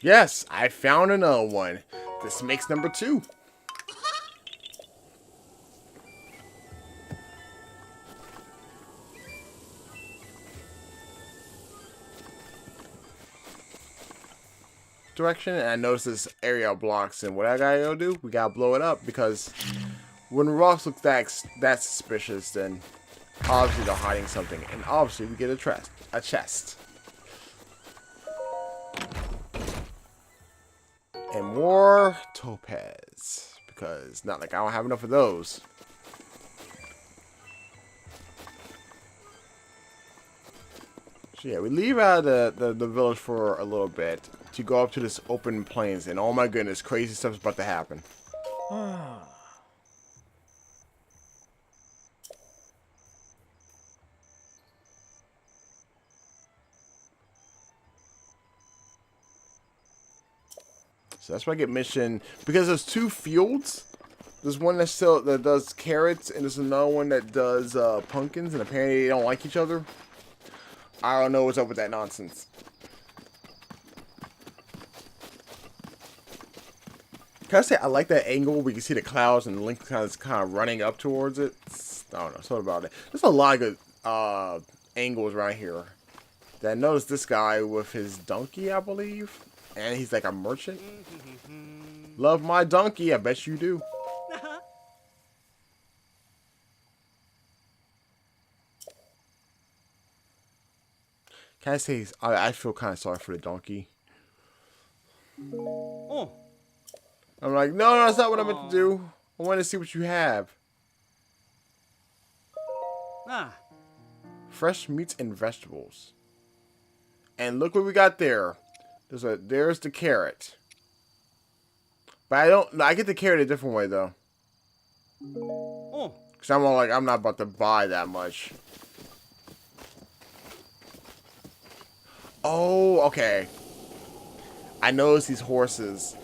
Yes, I found another one. This makes number 2. Direction, and I noticed this area of blocks, and what I gotta go do? We gotta blow it up, because when rocks look that suspicious, then obviously they're hiding something, and obviously we get a chest. And more topaz, because not like I don't have enough of those. So yeah, we leave out the village for a little bit to go up to this open plains, and oh my goodness, crazy stuff's about to happen. So that's why I get mission, because there's 2 fields. There's one that does carrots, and there's another one that does pumpkins, and apparently they don't like each other. I don't know what's up with that nonsense. Can I say I like that angle where you can see the clouds and Link kind of running up towards it? I don't know, something about it. There's a lot of good angles right here. Then I noticed this guy with his donkey, I believe, and he's like a merchant. Love my donkey, I bet you do. Can I say I feel kind of sorry for the donkey. Oh. I'm like, no, that's not what I meant to do. I want to see what you have. Fresh meats and vegetables. And look what we got there. There's the carrot. But I get the carrot a different way though. Cause I'm not about to buy that much. Oh, okay. I noticed these horses,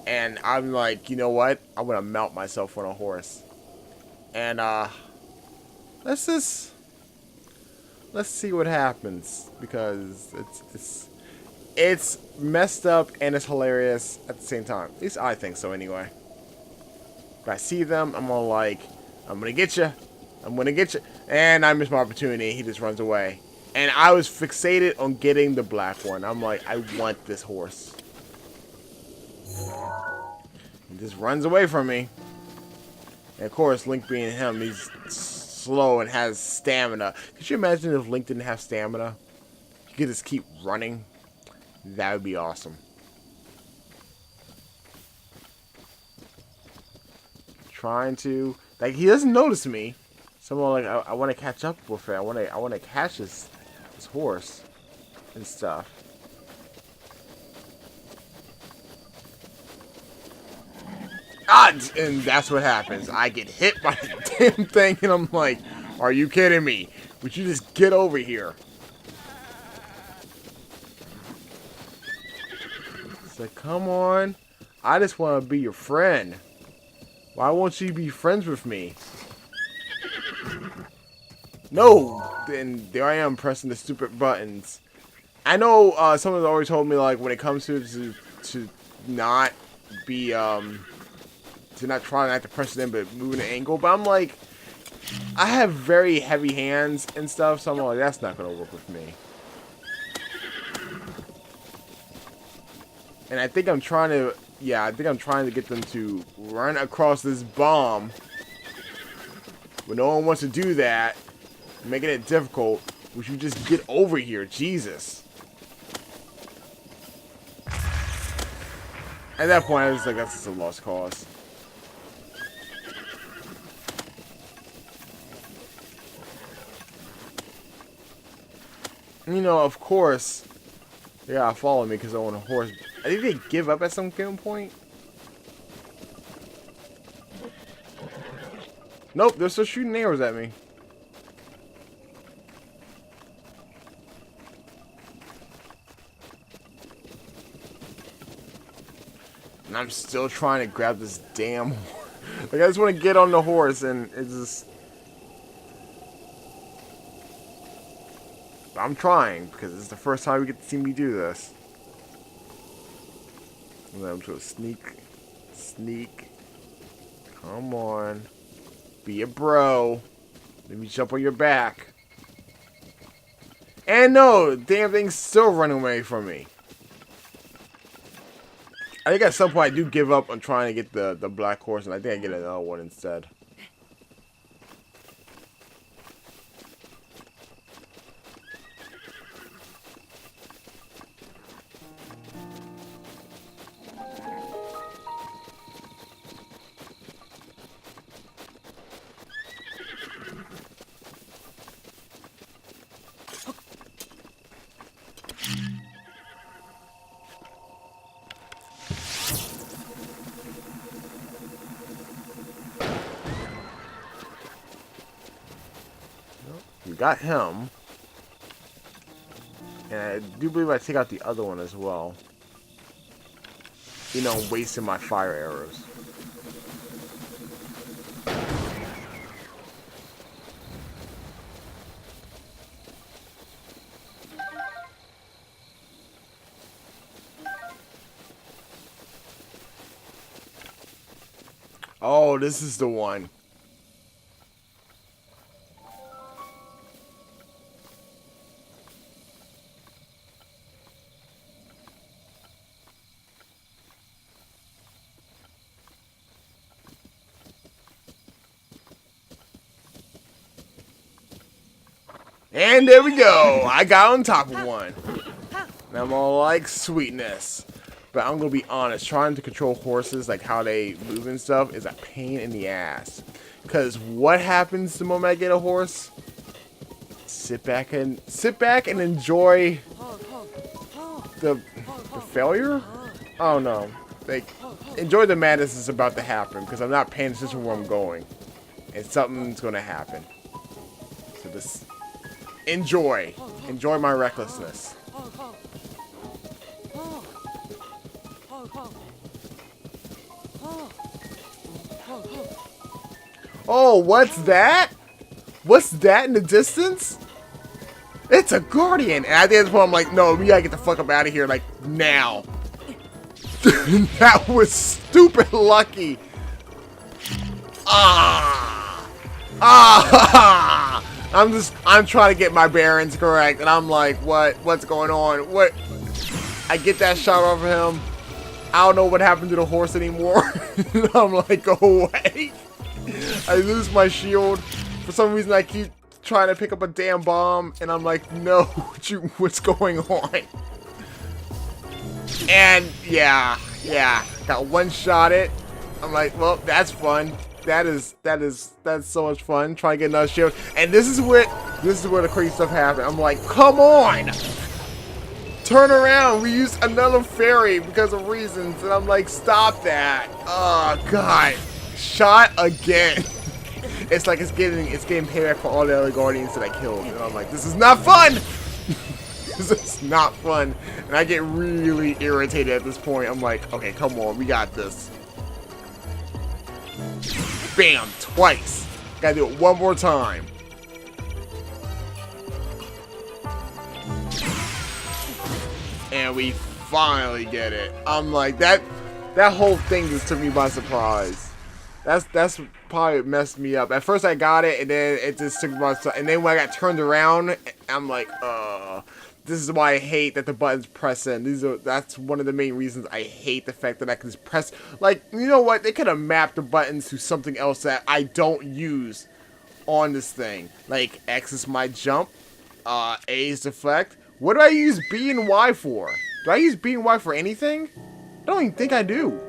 and I'm like, you know what? I'm gonna mount myself on a horse, and let's see what happens, because it's messed up and it's hilarious at the same time. At least I think so, anyway. If I see them, I'm all like, I'm gonna get you, and I miss my opportunity. He just runs away. And I was fixated on getting the black one. I'm like, I want this horse. He just runs away from me. And of course, Link being him, he's slow and has stamina. Could you imagine if Link didn't have stamina? He could just keep running. That would be awesome. Trying to, like, he doesn't notice me. So I'm like, I want to catch up with it. I want to catch this horse and stuff. And that's what happens. I get hit by the damn thing, and I'm like, are you kidding me? Would you just get over here? It's like, come on. I just want to be your friend. Why won't you be friends with me? No! Then there I am pressing the stupid buttons. I know someone's always told me, like, when it comes to not be to not try not to press it in, but moving the angle. But I'm like, I have very heavy hands and stuff, so I'm like, that's not gonna work with me. And I think I'm trying to, get them to run across this bomb. But no one wants to do that, making it difficult. Would you just get over here, Jesus? At that point, I was like, that's just a lost cause. And, you know, of course, they gotta follow me because I want a horse. I think they give up at some given point. Nope, they're still shooting arrows at me. And I'm still trying to grab this damn horse. Like, I just want to get on the horse, and it's just... I'm trying, because it's the first time we get to see me do this. I'm to sneak. Sneak. Come on. Be a bro. Let me jump on your back. And no, damn thing's still running away from me. I think at some point I do give up on trying to get the black horse, and I think I get another one instead. We got him. And I do believe I take out the other one as well. You know, wasting my fire arrows. Oh, this is the one. And there we go. I got on top of one. And I'm all like, sweetness. But I'm going to be honest. Trying to control horses, like how they move and stuff, is a pain in the ass. Because what happens the moment I get a horse? Sit back and enjoy the failure? Oh no. Like, enjoy the madness that's about to happen. Because I'm not paying attention to where I'm going. And something's going to happen. So this... Enjoy my recklessness. Oh, what's that? What's that in the distance? It's a guardian. And at the end of the point, I'm like, no, we gotta get the fuck up out of here, like, now. That was stupid lucky. I'm trying to get my bearings correct, and I'm like, what's going on? What? I get that shot off of him. I don't know what happened to the horse anymore. I'm like, go away. I lose my shield. For some reason, I keep trying to pick up a damn bomb, and I'm like, no, what's going on? And yeah, got one shot it. I'm like, well, that's fun. That's so much fun. Try to get another shield, and this is where the crazy stuff happened. I'm like, come on, turn around. We used another fairy because of reasons, and I'm like, stop that. Oh god, shot again. It's like it's getting payback for all the other guardians that I killed, and I'm like, this is not fun. This is not fun, and I get really irritated at this point. I'm like, okay, come on, we got this. Bam! Twice. Gotta do it one more time. And we finally get it. I'm like, that whole thing just took me by surprise. That's probably messed me up. At first I got it, and then it just took me by surprise. And then when I got turned around, I'm like, this is why I hate that the buttons press in. That's one of the main reasons I hate the fact that I can just press. Like, you know what? They could have mapped the buttons to something else that I don't use on this thing. Like, X is my jump. A is deflect. What do I use B and Y for? Do I use B and Y for anything? I don't even think I do.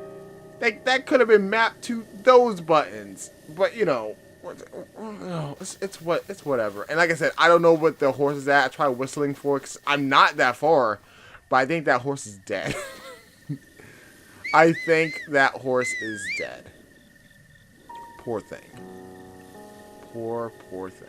Like, that could have been mapped to those buttons. But, you know. It's whatever. And like I said, I don't know what the horse is at. I tried whistling for it because I'm not that far, but I think that horse is dead. I think that horse is dead. Poor thing. Poor thing.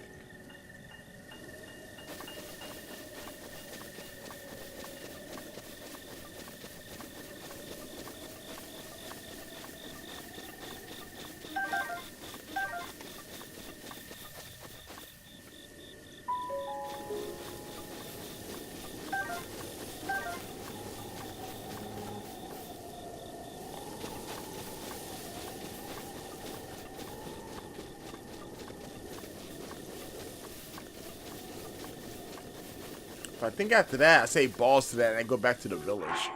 I think after that, I say balls to that and I go back to the village.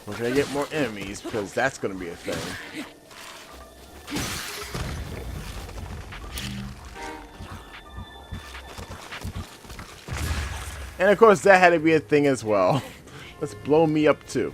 We're gonna get more enemies because that's gonna be a thing. And of course that had to be a thing as well. Let's blow me up too.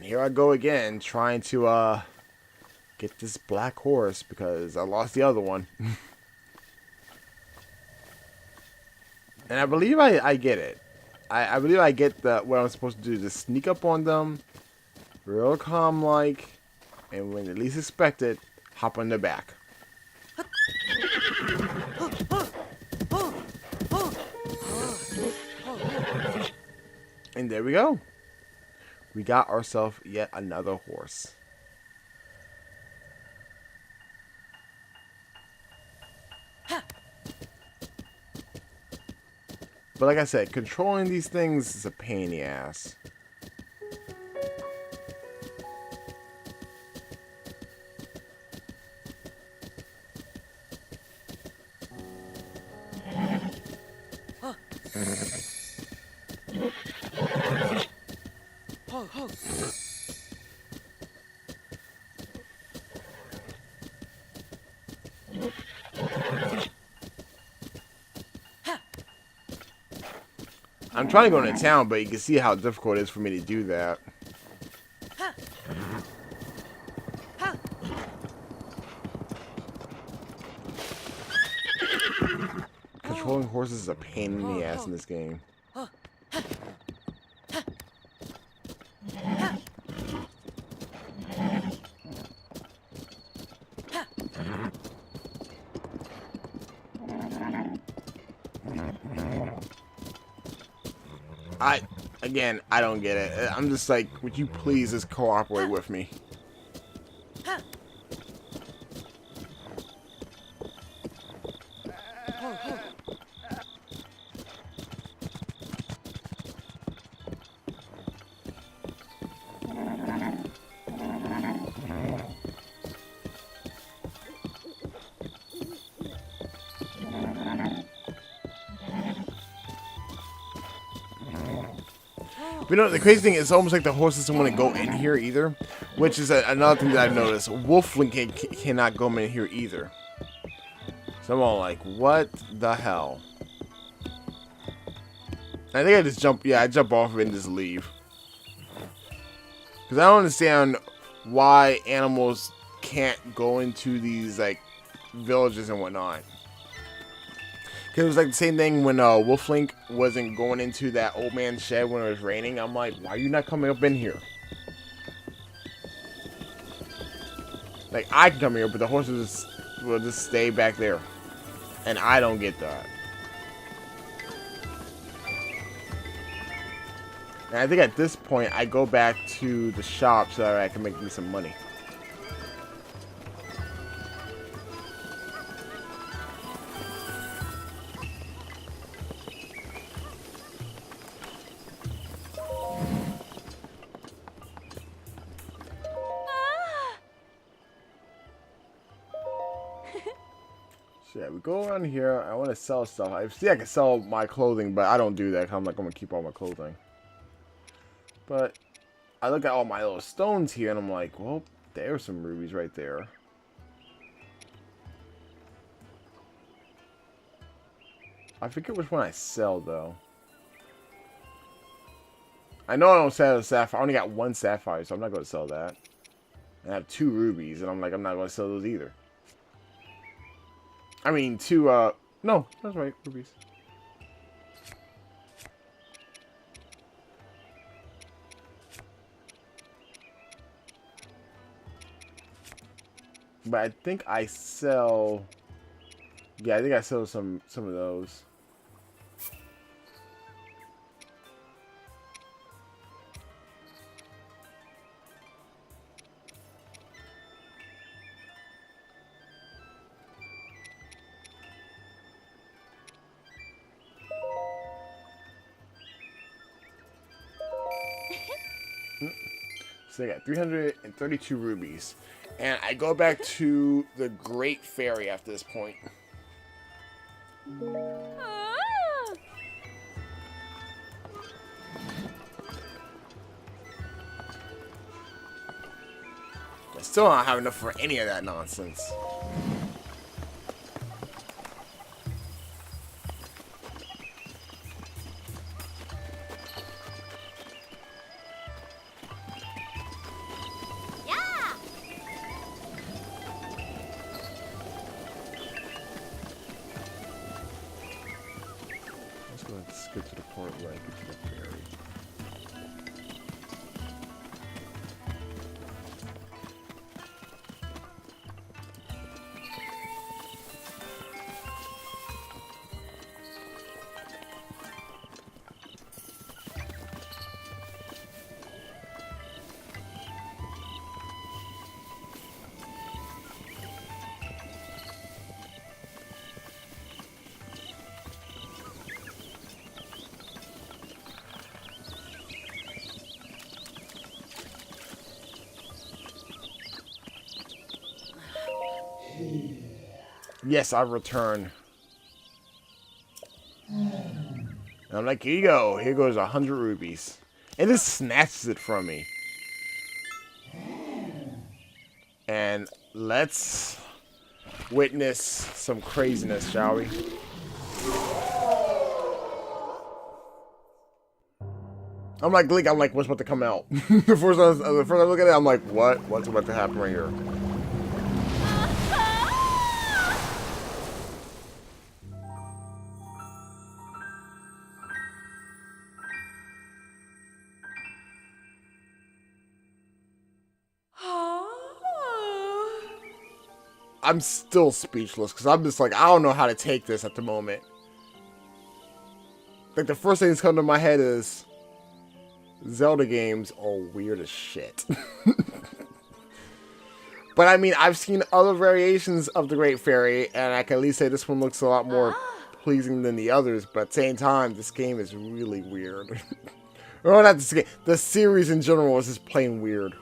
Here I go again, trying to get this black horse because I lost the other one. And I believe I get it. I believe I get what I'm supposed to do, to sneak up on them, real calm like, and when they least expect it, hop on their back. And there we go. We got ourselves yet another horse. But like I said, controlling these things is a pain in the ass. I'm trying to go into town, but you can see how difficult it is for me to do that. Controlling horses is a pain in the ass in this game. Again, I don't get it. I'm just like, would you please just cooperate with me? You know, the crazy thing is, it's almost like the horse doesn't want to go in here either, which is another thing that I've noticed. Wolfling cannot go in here either. So I'm all like, what the hell? I think I just jump, yeah, I jump off of it and just leave. Because I don't understand why animals can't go into these, like, villages and whatnot. Because it was like the same thing when Wolflink wasn't going into that old man's shed when it was raining. I'm like, why are you not coming up in here? Like, I can come here, but the horses will just stay back there. And I don't get that. And I think at this point, I go back to the shop so that I can make me some money. So yeah, we go around here. I want to sell stuff. I see I can sell my clothing, but I don't do that because I'm not going to keep all my clothing. But I look at all my little stones here, and I'm like, well, there's some rubies right there. I forget which one I sell, though. I know I don't sell a sapphire. I only got one sapphire, so I'm not going to sell that. And I have 2 rubies, and I'm like, I'm not going to sell those either. I mean, 2, no, that's right, rubies. But I think I sell... Yeah, I think I sell some of those. So I got 332 rubies. And I go back to the Great Fairy after this point. I still don't have enough for any of that nonsense. Let's get to the part where I get to the fairy. Yes, I return. And I'm like, here you go. Here goes 100 rubies. And this snatches it from me. And let's witness some craziness, shall we? I'm like, Link, I'm like, what's about to come out? the first I look at it, I'm like, what? What's about to happen right here? I'm still speechless because I'm just like, I don't know how to take this at the moment. Like, the first thing that's come to my head is Zelda games are weird as shit. But I mean, I've seen other variations of the Great Fairy, and I can at least say this one looks a lot more pleasing than the others, but at the same time, this game is really weird. Or not this game, the series in general is just plain weird.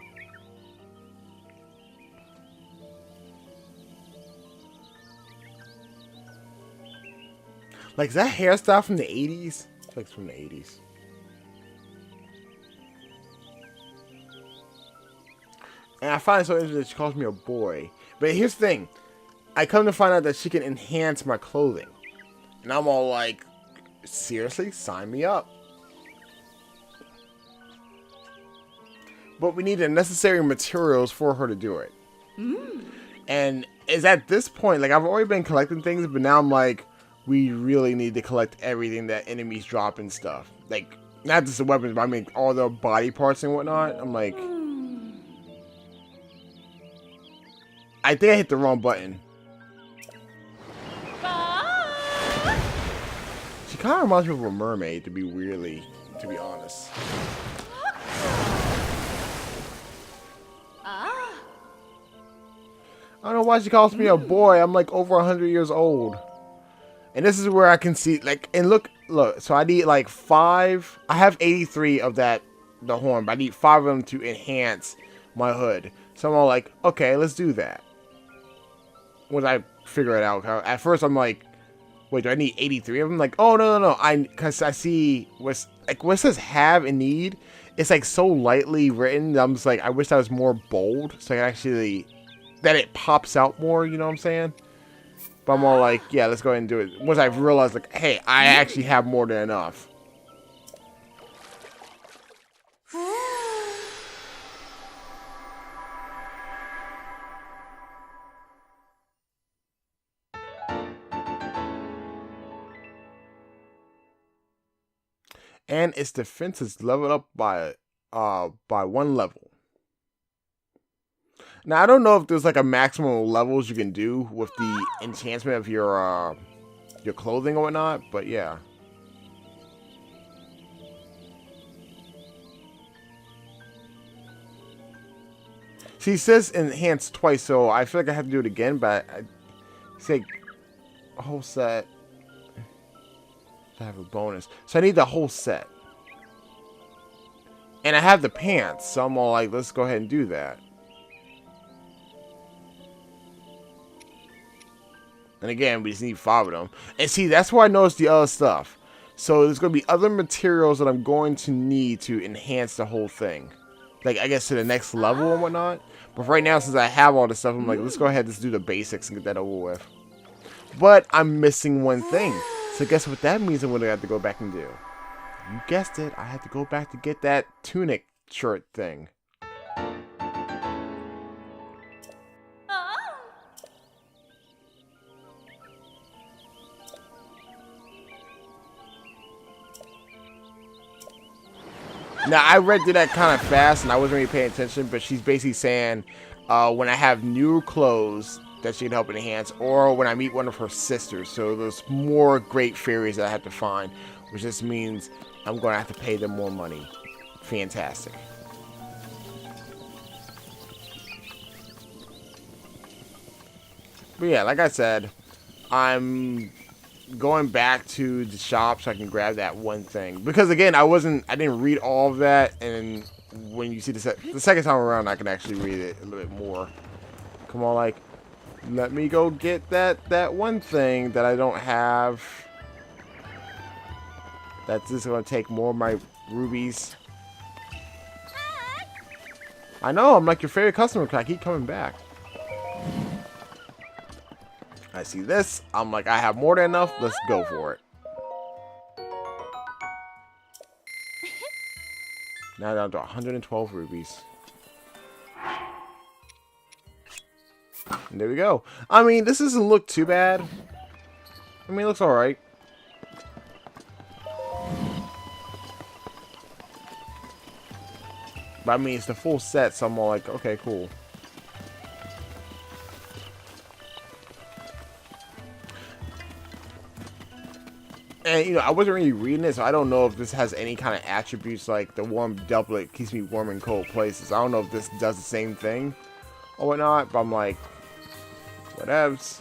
Like, is that hairstyle from the 80s? I feel like it's from the 80s. And I find it so interesting that she calls me a boy. But here's the thing. I come to find out that she can enhance my clothing. And I'm all like, seriously? Sign me up. But we need the necessary materials for her to do it. And it's at this point, like, I've already been collecting things, but now I'm like, we really need to collect everything that enemies drop and stuff. Like, not just the weapons, but I mean all their body parts and whatnot. I'm like, I think I hit the wrong button. She kind of reminds me of a mermaid, to be honest. I don't know why she calls me a boy. I'm like over 100 years old. And this is where I can see, like, and look, so I need like 5. I have 83 of the horn, but I need 5 of them to enhance my hood. So I'm all like, okay, let's do that. Once I figure it out. At first I'm like, wait, do I need 83 of them? Like, oh, no. Because I see what it says have and need. It's like so lightly written. I'm just like, I wish that was more bold. So I can actually, that it pops out more, you know what I'm saying? But I'm all like, yeah, let's go ahead and do it. Once I've realized, like, hey, I actually have more than enough. And its defense is leveled up by 1 level. Now I don't know if there's like a maximum of levels you can do with the enhancement of your clothing or whatnot, but yeah. See, it says enhance twice, so I feel like I have to do it again, but I say a whole set. I have a bonus. So I need the whole set. And I have the pants, so I'm all like, let's go ahead and do that. And again, we just need 5 of them. And see, that's where I noticed the other stuff. So there's going to be other materials that I'm going to need to enhance the whole thing. Like, I guess to the next level and whatnot. But right now, since I have all this stuff, I'm like, let's go ahead and just do the basics and get that over with. But I'm missing one thing. So guess what that means I'm going to have to go back and do? You guessed it. I had to go back to get that tunic shirt thing. Now, I read through that kind of fast, and I wasn't really paying attention, but she's basically saying when I have new clothes that she can help enhance, or when I meet one of her sisters. So there's more great fairies that I have to find, which just means I'm going to have to pay them more money. Fantastic. But yeah, like I said, I'm going back to the shop so I can grab that one thing. Because again, I didn't read all of that, and when you see the second time around, I can actually read it a little bit more. Come on, like, let me go get that one thing that I don't have. That's just going to take more of my rubies. I know, I'm like your favorite customer because I keep coming back. I see this. I'm like, I have more than enough. Let's go for it. Now down to 112 rubies. And there we go. I mean, this doesn't look too bad. I mean, it looks alright. But I mean, it's the full set, so I'm all like, okay, cool. And, you know, I wasn't really reading it, so I don't know if this has any kind of attributes like the warm doublet keeps me warm in cold places. I don't know if this does the same thing or whatnot, but I'm like, whatevs.